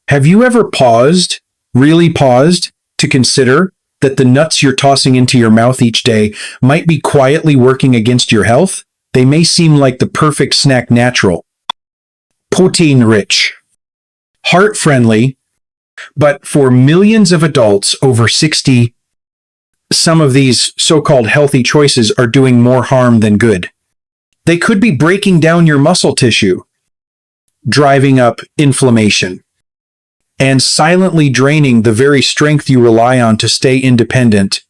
Have you ever paused, really paused, to consider that the nuts you're tossing into your mouth each day might be quietly working against your health? They may seem like the perfect snack, natural, protein-rich, heart-friendly, but for millions of adults over 60, some of these so-called healthy choices are doing more harm than good. They could be breaking down your muscle tissue, driving up inflammation, and silently draining the very strength you rely on to stay independent.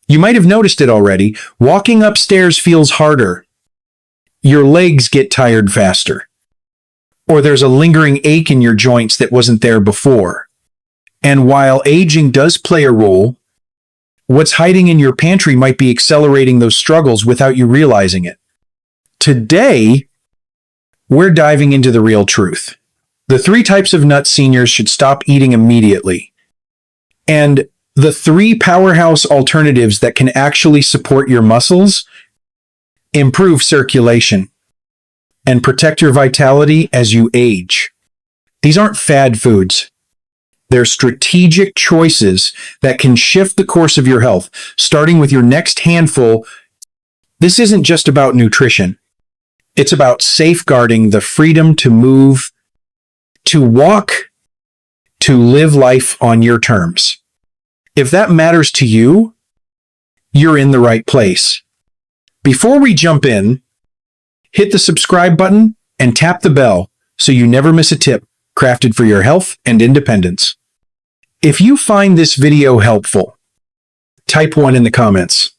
You might have noticed it already. Walking upstairs feels harder. Your legs get tired faster. Or there's a lingering ache in your joints that wasn't there before. And while aging does play a role, what's hiding in your pantry might be accelerating those struggles without you realizing it. Today, we're diving into the real truth. The 3 types of nuts seniors should stop eating immediately. And the 3 powerhouse alternatives that can actually support your muscles, improve circulation, and protect your vitality as you age. These aren't fad foods. They're strategic choices that can shift the course of your health, starting with your next handful. This isn't just about nutrition. It's about safeguarding the freedom to move, to walk, to live life on your terms. If that matters to you, you're in the right place. Before we jump in, hit the subscribe button and tap the bell so you never miss a tip crafted for your health and independence. If you find this video helpful, type 1 in the comments.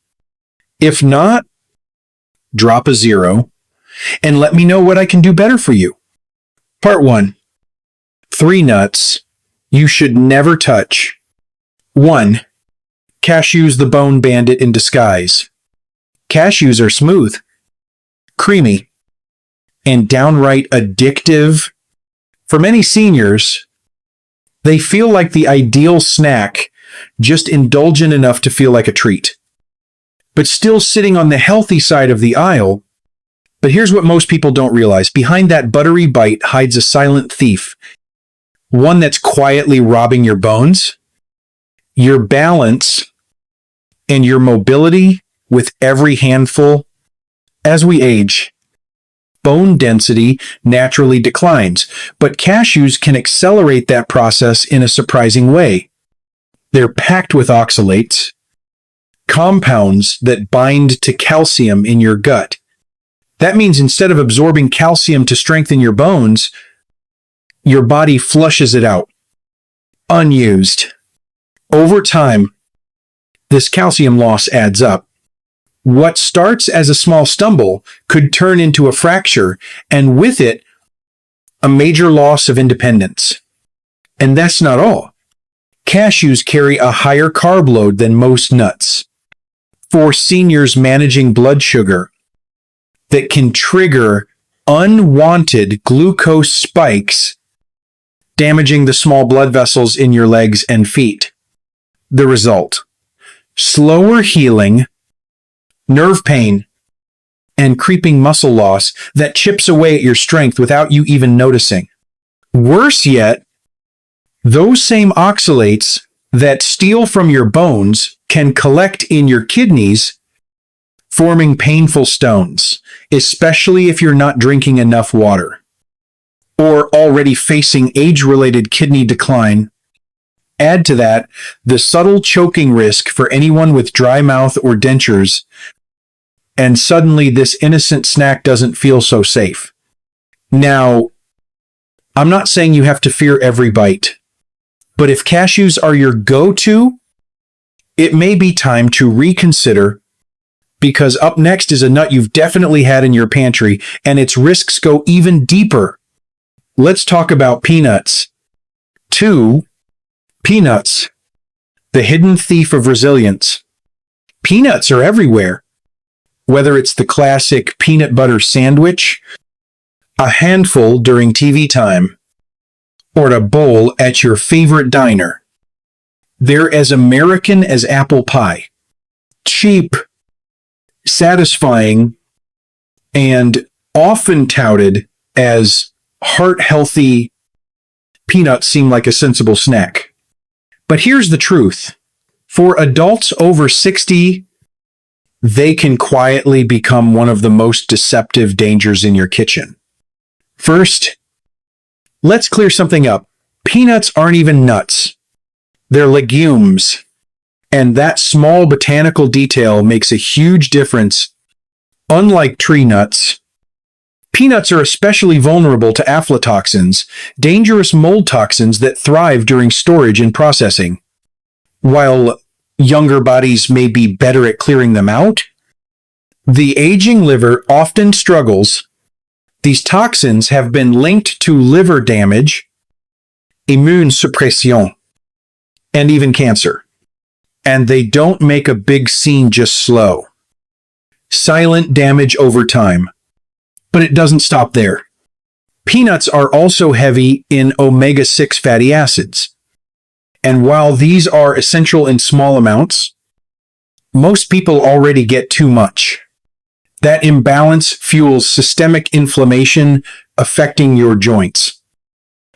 If not, drop a 0 and let me know what I can do better for you. Part 1. 3 nuts you should never touch. 1. Cashews, the bone bandit in disguise. Cashews are smooth, creamy, and downright addictive. For many seniors, they feel like the ideal snack, just indulgent enough to feel like a treat, but still sitting on the healthy side of the aisle. But here's what most people don't realize. Behind that buttery bite hides a silent thief, one that's quietly robbing your bones, your balance, and your mobility with every handful. As we age, bone density naturally declines, but cashews can accelerate that process in a surprising way. They're packed with oxalates, compounds that bind to calcium in your gut. That means instead of absorbing calcium to strengthen your bones, your body flushes it out, unused. Over time, this calcium loss adds up. What starts as a small stumble could turn into a fracture, and with it, a major loss of independence. And that's not all. Cashews carry a higher carb load than most nuts. For seniors managing blood sugar, that can trigger unwanted glucose spikes, damaging the small blood vessels in your legs and feet. The result: slower healing, nerve pain, and creeping muscle loss that chips away at your strength without you even noticing. Worse yet, those same oxalates that steal from your bones can collect in your kidneys, forming painful stones, especially if you're not drinking enough water or already facing age-related kidney decline. Add to that the subtle choking risk for anyone with dry mouth or dentures, and suddenly this innocent snack doesn't feel so safe. Now, I'm not saying you have to fear every bite, but if cashews are your go-to, it may be time to reconsider, because up next is a nut you've definitely had in your pantry, and its risks go even deeper. Let's talk about peanuts. 2. Peanuts, the hidden thief of resilience. Peanuts are everywhere. Whether it's the classic peanut butter sandwich, a handful during TV time, or a bowl at your favorite diner, they're as American as apple pie. Cheap, satisfying, and often touted as heart-healthy peanuts seem like a sensible snack. But here's the truth. For adults over 60, they can quietly become one of the most deceptive dangers in your kitchen. First, let's clear something up. Peanuts aren't even nuts. They're legumes. And that small botanical detail makes a huge difference. Unlike tree nuts, peanuts are especially vulnerable to aflatoxins, dangerous mold toxins that thrive during storage and processing. While younger bodies may be better at clearing them out, the aging liver often struggles. These toxins have been linked to liver damage, immune suppression, and even cancer. And they don't make a big scene, just slow, silent damage over time. But it doesn't stop there. Peanuts are also heavy in omega-6 fatty acids. And while these are essential in small amounts, most people already get too much. That imbalance fuels systemic inflammation, affecting your joints,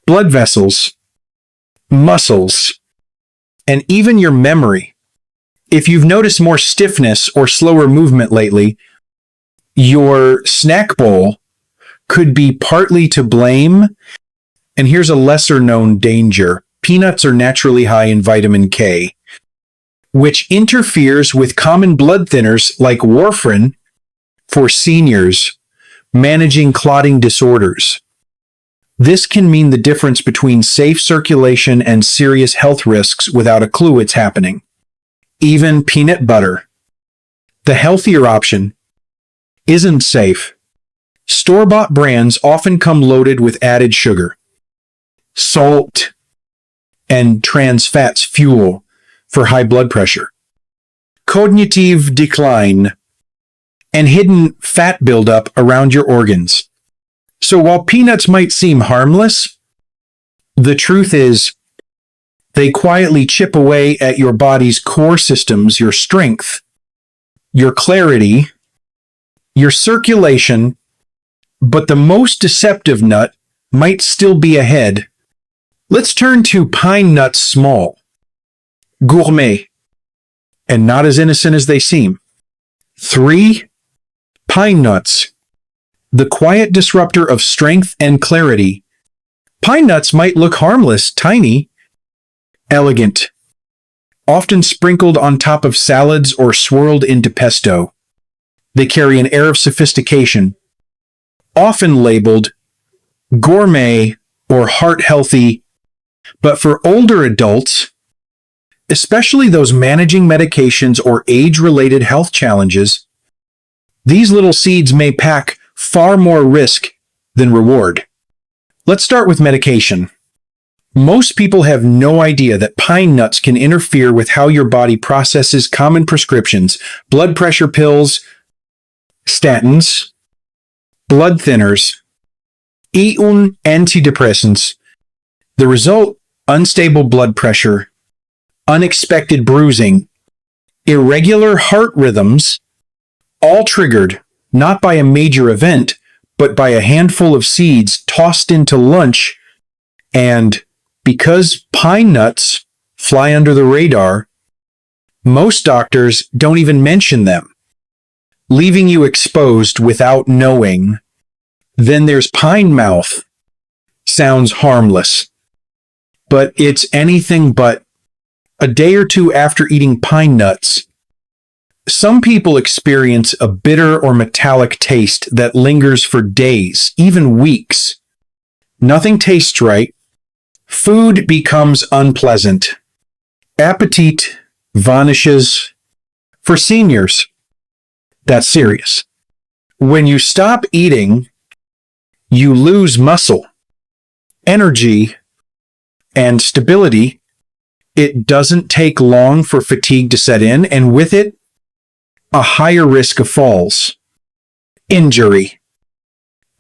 blood vessels, muscles, and even your memory. If you've noticed more stiffness or slower movement lately, your snack bowl could be partly to blame. And here's a lesser known danger. Peanuts are naturally high in vitamin K, which interferes with common blood thinners like warfarin for seniors managing clotting disorders. This can mean the difference between safe circulation and serious health risks without a clue it's happening. Even peanut butter, the healthier option, isn't safe. Store-bought brands often come loaded with added sugar, salt, and trans fats, fuel for high blood pressure, cognitive decline, and hidden fat buildup around your organs. So while peanuts might seem harmless, the truth is they quietly chip away at your body's core systems, your strength, your clarity, your circulation, but the most deceptive nut might still be ahead. Let's turn to pine nuts, small, gourmet, and not as innocent as they seem. 3. Pine nuts, the quiet disruptor of strength and clarity. Pine nuts might look harmless, tiny, elegant, often sprinkled on top of salads or swirled into pesto. They carry an air of sophistication, often labeled gourmet or heart-healthy, but for older adults, especially those managing medications or age-related health challenges, these little seeds may pack far more risk than reward. Let's start with medication. Most people have no idea that pine nuts can interfere with how your body processes common prescriptions, blood pressure pills, statins, blood thinners, and antidepressants. The result, unstable blood pressure, unexpected bruising, irregular heart rhythms, all triggered not by a major event, but by a handful of seeds tossed into lunch. And because pine nuts fly under the radar, most doctors don't even mention them, leaving you exposed without knowing. Then there's pine mouth. Sounds harmless, but it's anything but. A day or two after eating pine nuts, some people experience a bitter or metallic taste that lingers for days, even weeks. Nothing tastes right. Food becomes unpleasant. Appetite vanishes. For seniors, that's serious. When you stop eating, you lose muscle, energy, and stability. It doesn't take long for fatigue to set in, and with it, a higher risk of falls, injury,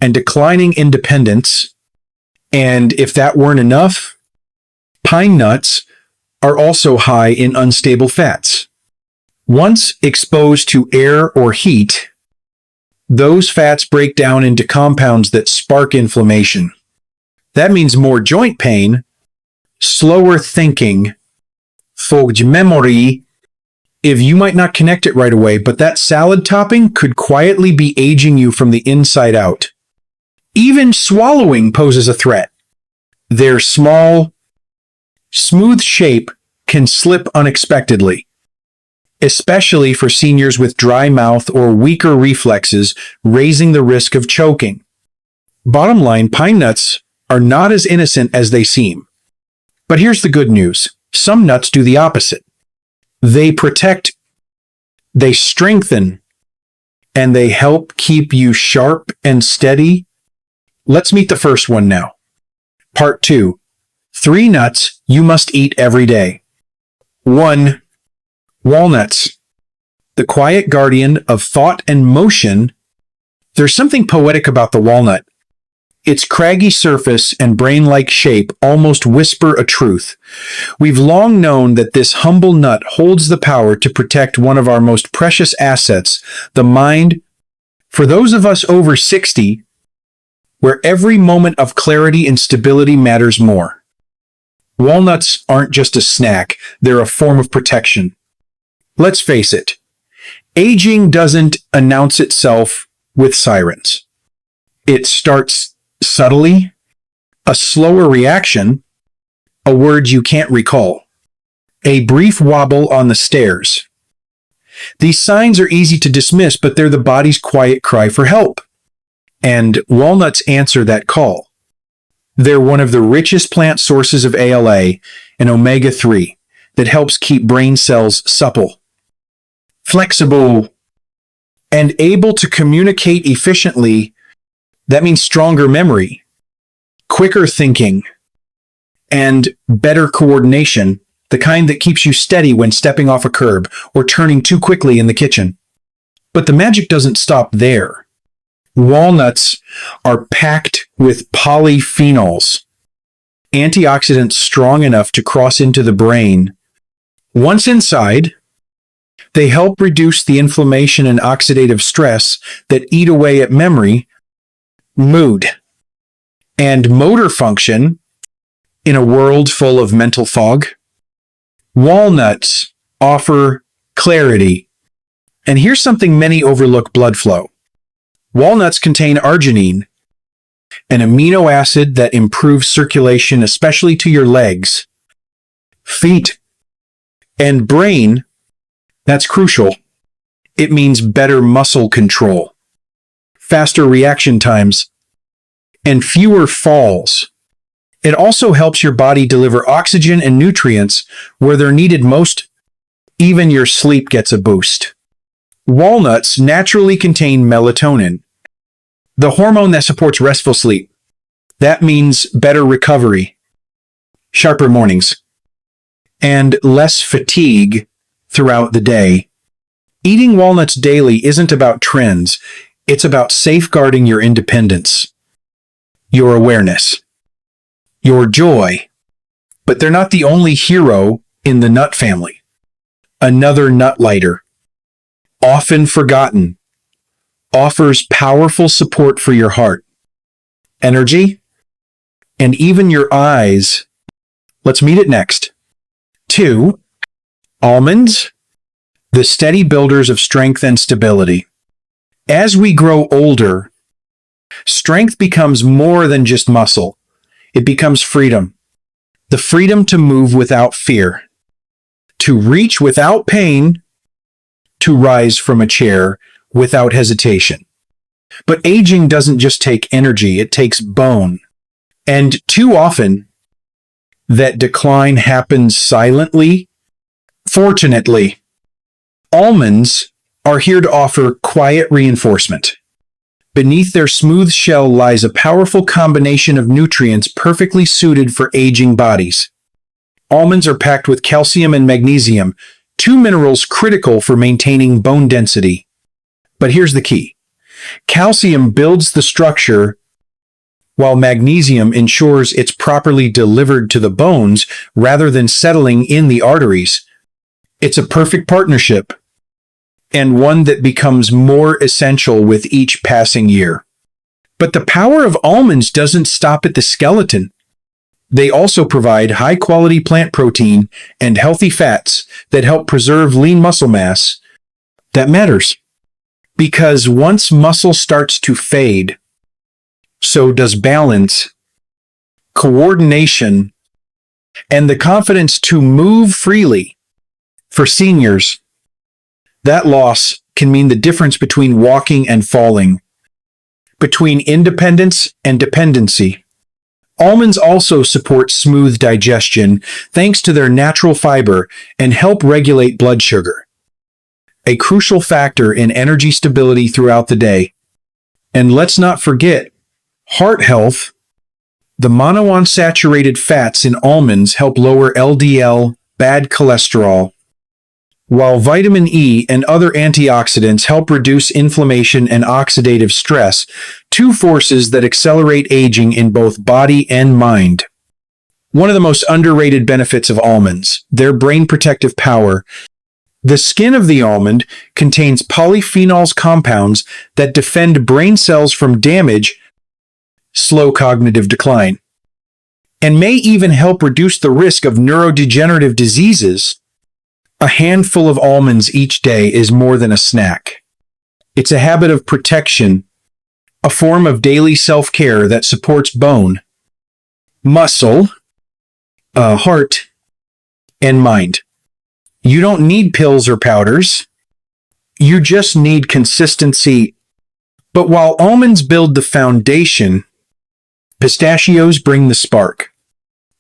and declining independence. And if that weren't enough, pine nuts are also high in unstable fats. Once exposed to air or heat, those fats break down into compounds that spark inflammation. That means more joint pain, slower thinking, fogg memory. If you might not connect it right away, but that salad topping could quietly be aging you from the inside out. Even swallowing poses a threat. Their small, smooth shape can slip unexpectedly, especially for seniors with dry mouth or weaker reflexes, raising the risk of choking. Bottom line, pine nuts are not as innocent as they seem. But here's the good news. Some nuts do the opposite. They protect, they strengthen, and they help keep you sharp and steady. Let's meet the first one now. Part 2. 3 nuts you must eat every day. 1. Walnuts. The quiet guardian of thought and motion. There's something poetic about the walnut. Its craggy surface and brain-like shape almost whisper a truth. We've long known that this humble nut holds the power to protect one of our most precious assets, the mind. For those of us over 60, where every moment of clarity and stability matters more. Walnuts aren't just a snack, they're a form of protection. Let's face it, aging doesn't announce itself with sirens. It starts subtly, a slower reaction, a word you can't recall, a brief wobble on the stairs. These signs are easy to dismiss, but they're the body's quiet cry for help. And walnuts answer that call. They're one of the richest plant sources of ALA and omega-3 that helps keep brain cells supple, flexible, and able to communicate efficiently. That means stronger memory, quicker thinking, and better coordination, the kind that keeps you steady when stepping off a curb or turning too quickly in the kitchen. But the magic doesn't stop there. Walnuts are packed with polyphenols, antioxidants strong enough to cross into the brain. Once inside, they help reduce the inflammation and oxidative stress that eat away at memory, mood, and motor function in a world full of mental fog. Walnuts offer clarity. And here's something many overlook: blood flow. Walnuts contain arginine, an amino acid that improves circulation, especially to your legs, feet, and brain. That's crucial. It means better muscle control, faster reaction times, and fewer falls. It also helps your body deliver oxygen and nutrients where they're needed most. Even your sleep gets a boost. Walnuts naturally contain melatonin, the hormone that supports restful sleep. That means better recovery, sharper mornings, and less fatigue throughout the day. Eating walnuts daily isn't about trends. It's about safeguarding your independence, your awareness, your joy. But they're not the only hero in the nut family. Another nut lighter, often forgotten, offers powerful support for your heart, energy, and even your eyes. Let's meet it next. 2. Almonds, the steady builders of strength and stability. As we grow older, strength becomes more than just muscle. It becomes freedom. The freedom to move without fear, to reach without pain, to rise from a chair without hesitation. But aging doesn't just take energy, it takes bone. And too often, that decline happens silently. Fortunately, almonds are here to offer quiet reinforcement. Beneath their smooth shell lies a powerful combination of nutrients perfectly suited for aging bodies. Almonds are packed with calcium and magnesium, two minerals critical for maintaining bone density. But here's the key. Calcium builds the structure, while magnesium ensures it's properly delivered to the bones rather than settling in the arteries. It's a perfect partnership, and one that becomes more essential with each passing year. But the power of almonds doesn't stop at the skeleton. They also provide high-quality plant protein and healthy fats that help preserve lean muscle mass. That matters. Because once muscle starts to fade, so does balance, coordination, and the confidence to move freely. For seniors, that loss can mean the difference between walking and falling, between independence and dependency. Almonds also support smooth digestion thanks to their natural fiber and help regulate blood sugar, a crucial factor in energy stability throughout the day. And let's not forget heart health. The monounsaturated fats in almonds help lower LDL, bad cholesterol, while vitamin E and other antioxidants help reduce inflammation and oxidative stress, two forces that accelerate aging in both body and mind. One of the most underrated benefits of almonds, their brain protective power. The skin of the almond contains polyphenols compounds that defend brain cells from damage, slow cognitive decline, and may even help reduce the risk of neurodegenerative diseases. A handful of almonds each day is more than a snack. It's a habit of protection, a form of daily self-care that supports bone, muscle, heart, and mind. You don't need pills or powders. You just need consistency. But while almonds build the foundation, pistachios bring the spark.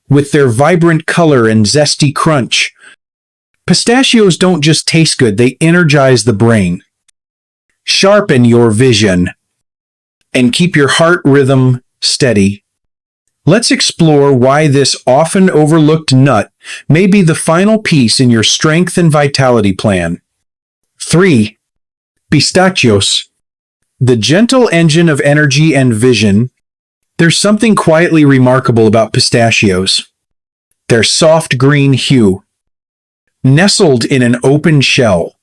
With their vibrant color and zesty crunch, pistachios don't just taste good, they energize the brain, sharpen your vision, and keep your heart rhythm steady. Let's explore why this often overlooked nut may be the final piece in your strength and vitality plan. 3. Pistachios. The gentle engine of energy and vision. There's something quietly remarkable about pistachios. Their soft green hue, nestled in an open shell,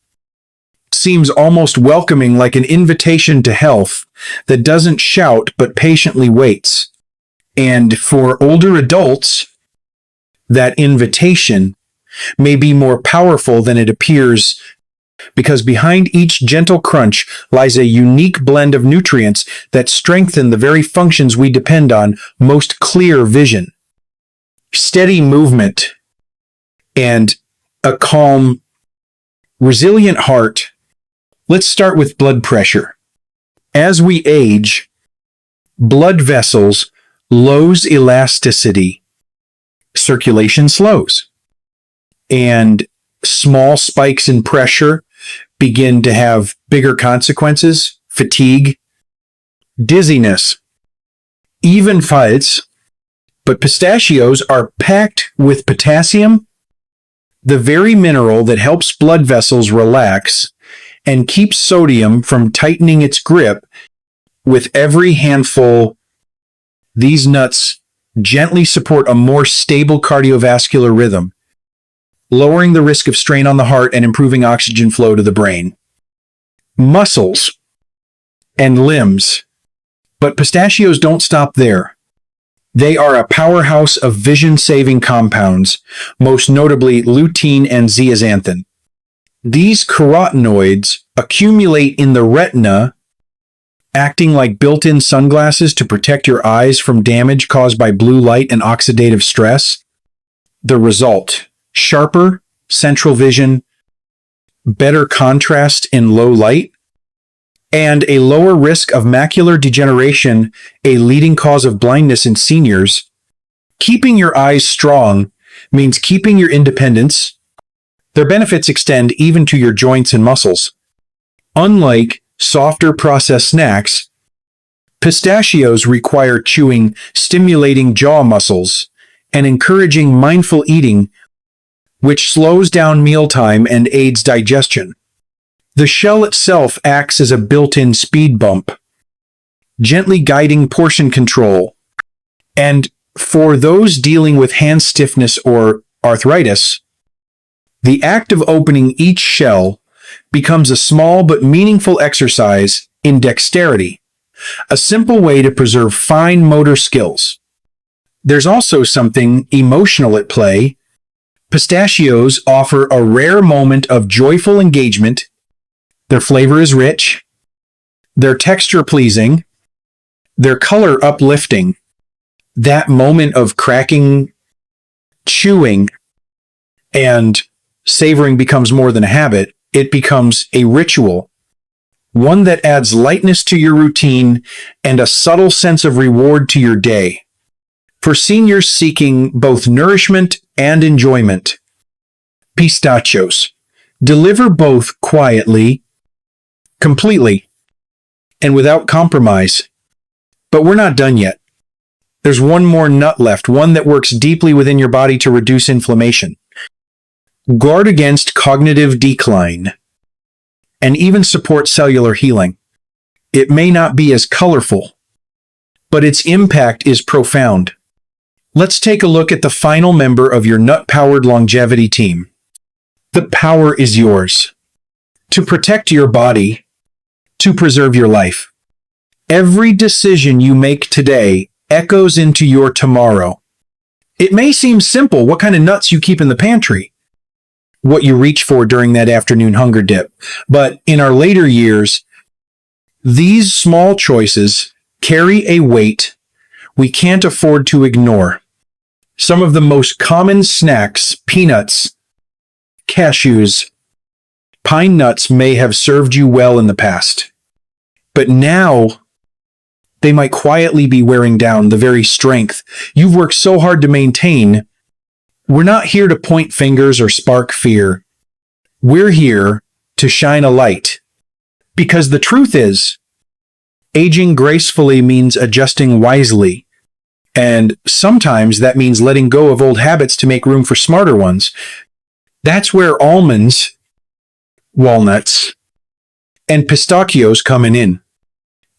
seems almost welcoming, like an invitation to health that doesn't shout but patiently waits. And for older adults, that invitation may be more powerful than it appears, because behind each gentle crunch lies a unique blend of nutrients that strengthen the very functions we depend on most: clear vision, steady movement, and a calm, resilient heart. Let's start with blood pressure. As we age, blood vessels lose elasticity, circulation slows, and small spikes in pressure begin to have bigger consequences: fatigue, dizziness, even fights. But pistachios are packed with potassium, the very mineral that helps blood vessels relax and keeps sodium from tightening its grip. With every handful, these nuts gently support a more stable cardiovascular rhythm, lowering the risk of strain on the heart and improving oxygen flow to the brain, muscles, and limbs. But pistachios don't stop there. They are a powerhouse of vision-saving compounds, most notably lutein and zeaxanthin. These carotenoids accumulate in the retina, acting like built-in sunglasses to protect your eyes from damage caused by blue light and oxidative stress. The result: sharper central vision, better contrast in low light, and a lower risk of macular degeneration, a leading cause of blindness in seniors. Keeping your eyes strong means keeping your independence. Their benefits extend even to your joints and muscles. Unlike softer processed snacks, pistachios require chewing, stimulating jaw muscles, and encouraging mindful eating, which slows down mealtime and aids digestion. The shell itself acts as a built-in speed bump, gently guiding portion control. And for those dealing with hand stiffness or arthritis, the act of opening each shell becomes a small but meaningful exercise in dexterity, a simple way to preserve fine motor skills. There's also something emotional at play. Pistachios offer a rare moment of joyful engagement. Their flavor is rich, their texture pleasing, their color uplifting. That moment of cracking, chewing, and savoring becomes more than a habit. It becomes a ritual, one that adds lightness to your routine and a subtle sense of reward to your day. For seniors seeking both nourishment and enjoyment, Pistachios deliver both quietly, completely, and without compromise. But we're not done yet. There's one more nut left, one that works deeply within your body to reduce inflammation, guard against cognitive decline, and even support cellular healing. It may not be as colorful, but its impact is profound. Let's take a look at the final member of your nut-powered longevity team. The power is yours. To protect your body, to preserve your life. Every decision you make today echoes into your tomorrow. It may seem simple what kind of nuts you keep in the pantry, what you reach for during that afternoon hunger dip, but in our later years, these small choices carry a weight we can't afford to ignore. Some of the most common snacks, peanuts, cashews, pine nuts, may have served you well in the past, but now they might quietly be wearing down the very strength you've worked so hard to maintain. We're not here to point fingers or spark fear. We're here to shine a light. Because the truth is, aging gracefully means adjusting wisely. And sometimes that means letting go of old habits to make room for smarter ones. That's where almonds, walnuts, and pistachios come in.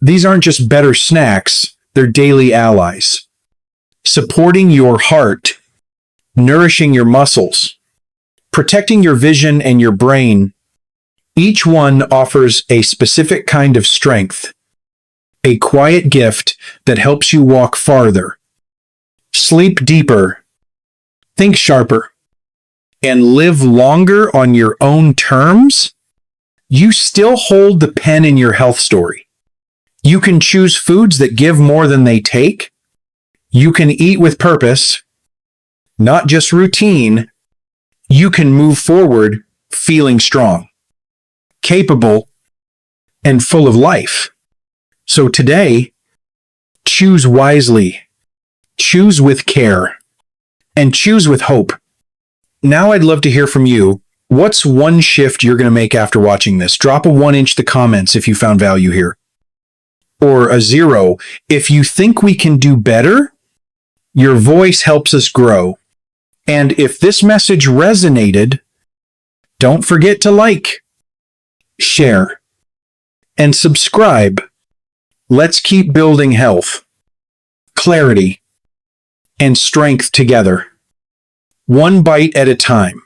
These aren't just better snacks, they're daily allies. Supporting your heart, nourishing your muscles, protecting your vision and your brain. Each one offers a specific kind of strength, a quiet gift that helps you walk farther, sleep deeper, think sharper, and live longer on your own terms. You still hold the pen in your health story. You can choose foods that give more than they take. You can eat with purpose, not just routine. You can move forward feeling strong, capable, and full of life. So today, choose wisely, choose with care, and choose with hope. Now I'd love to hear from you. What's one shift you're going to make after watching this? Drop a 1 in the comments if you found value here. Or a 0 if you think we can do better. Your voice helps us grow. And if this message resonated, don't forget to like, share, and subscribe. Let's keep building health, clarity, and strength together, one bite at a time.